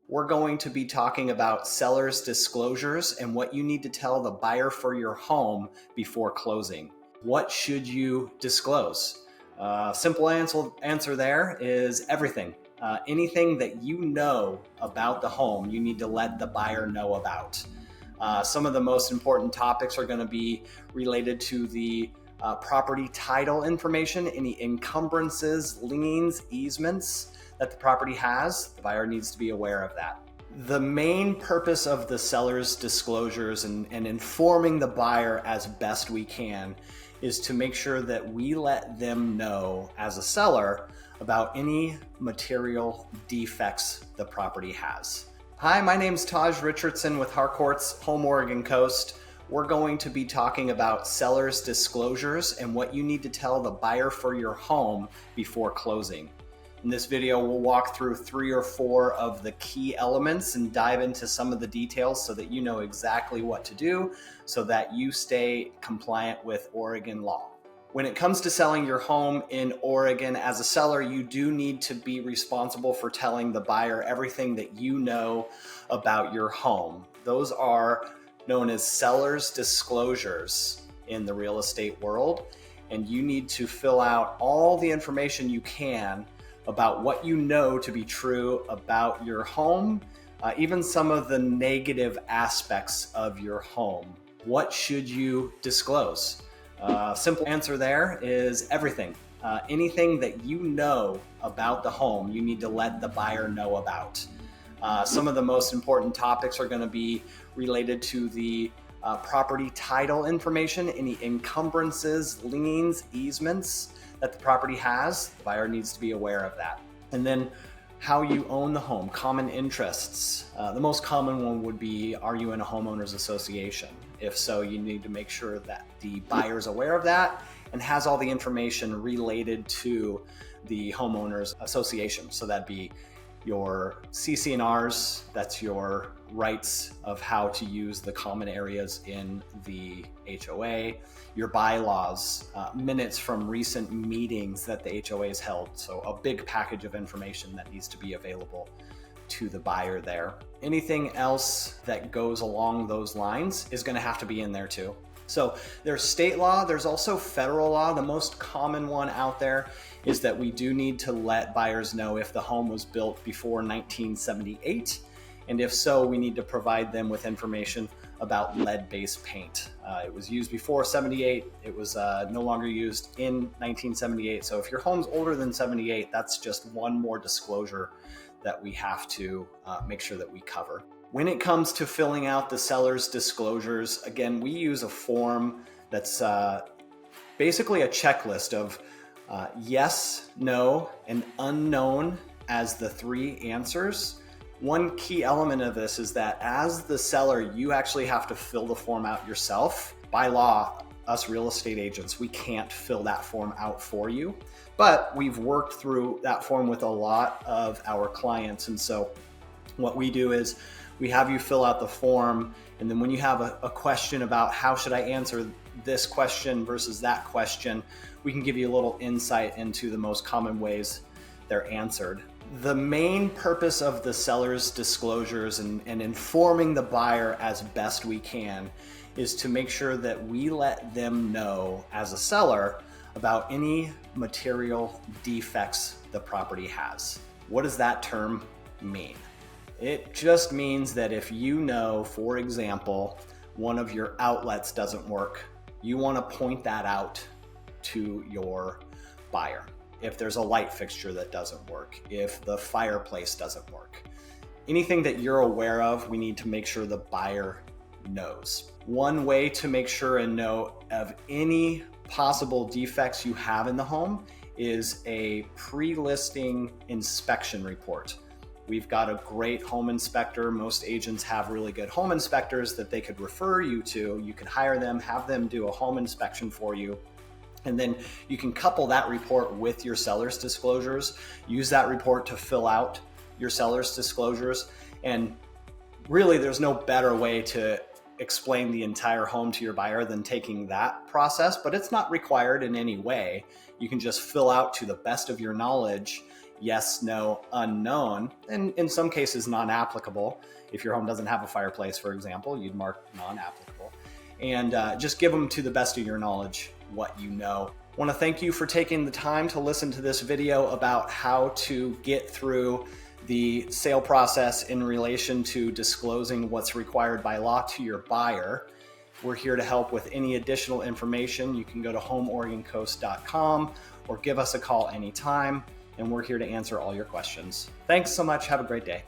We're going to be talking about seller's disclosures and what you need to tell the buyer for your home before closing. What should you disclose? Simple answer there is everything. Anything that you know about the home, you need to let the buyer know about. Some of the most important topics are going to be related to the property title information, any encumbrances, liens, easements that the property has. The buyer needs to be aware of that. The main purpose of the seller's disclosures and informing the buyer as best we can is to make sure that we let them know as a seller about any material defects the property has. Hi, my name's Taj Richardson with Harcourts, Home Oregon Coast. We're going to be talking about seller's disclosures and what you need to tell the buyer for your home before closing. In this video, we'll walk through 3 or 4 of the key elements and dive into some of the details so that you know exactly what to do so that you stay compliant with Oregon law. When it comes to selling your home in Oregon as a seller, you do need to be responsible for telling the buyer everything that you know about your home. Those are known as seller's disclosures in the real estate world, and you need to fill out all the information you can about what you know to be true about your home, even some of the negative aspects of your home. What should you disclose? Simple answer there is everything. Anything that you know about the home, you need to let the buyer know about. Some of the most important topics are going to be related to the property title information, any encumbrances, liens, easements that the property has. The buyer needs to be aware of that. And then how you own the home, common interests. The most common one would be, are you in a homeowners association? If so, you need to make sure that the buyer's aware of that and has all the information related to the homeowners association. So that'd be your CC&Rs, that's your rights of how to use the common areas in the HOA, your bylaws, minutes from recent meetings that the HOA has held. So a big package of information that needs to be available to the buyer there. Anything else that goes along those lines is going to have to be in there too. So there's state law, there's also federal law. The most common one out there is that we do need to let buyers know if the home was built before 1978. And if so, we need to provide them with information about lead-based paint. It was used before 78. It was no longer used in 1978. So if your home's older than 78, that's just one more disclosure that we have to make sure that we cover. When it comes to filling out the seller's disclosures, again, we use a form that's basically a checklist of yes, no, and unknown as the 3 answers. One key element of this is that as the seller, you actually have to fill the form out yourself. By law, us real estate agents, we can't fill that form out for you, but we've worked through that form with a lot of our clients. And so what we do is we have you fill out the form, and then when you have a question about how should I answer this question versus that question, we can give you a little insight into the most common ways they're answered. The main purpose of the seller's disclosures and informing the buyer as best we can is to make sure that we let them know as a seller about any material defects the property has. What does that term mean? It just means that if you know, for example, one of your outlets doesn't work, you want to point that out to your buyer. If there's a light fixture that doesn't work, if the fireplace doesn't work, anything that you're aware of, we need to make sure the buyer knows. One way to make sure and know of any possible defects you have in the home is a pre-listing inspection report. We've got a great home inspector. Most agents have really good home inspectors that they could refer you to. You could hire them, have them do a home inspection for you. And then you can couple that report with your seller's disclosures, use that report to fill out your seller's disclosures. And really, there's no better way to explain the entire home to your buyer than taking that process, but it's not required in any way. You can just fill out to the best of your knowledge yes, no, unknown, and in some cases non-applicable. If your home doesn't have a fireplace, for example, you'd mark non-applicable. And just give them to the best of your knowledge what you know. I want to thank you for taking the time to listen to this video about how to get through the sale process in relation to disclosing what's required by law to your buyer. We're here to help with any additional information. You can go to homeoregoncoast.com or give us a call anytime, and we're here to answer all your questions. Thanks so much. Have a great day.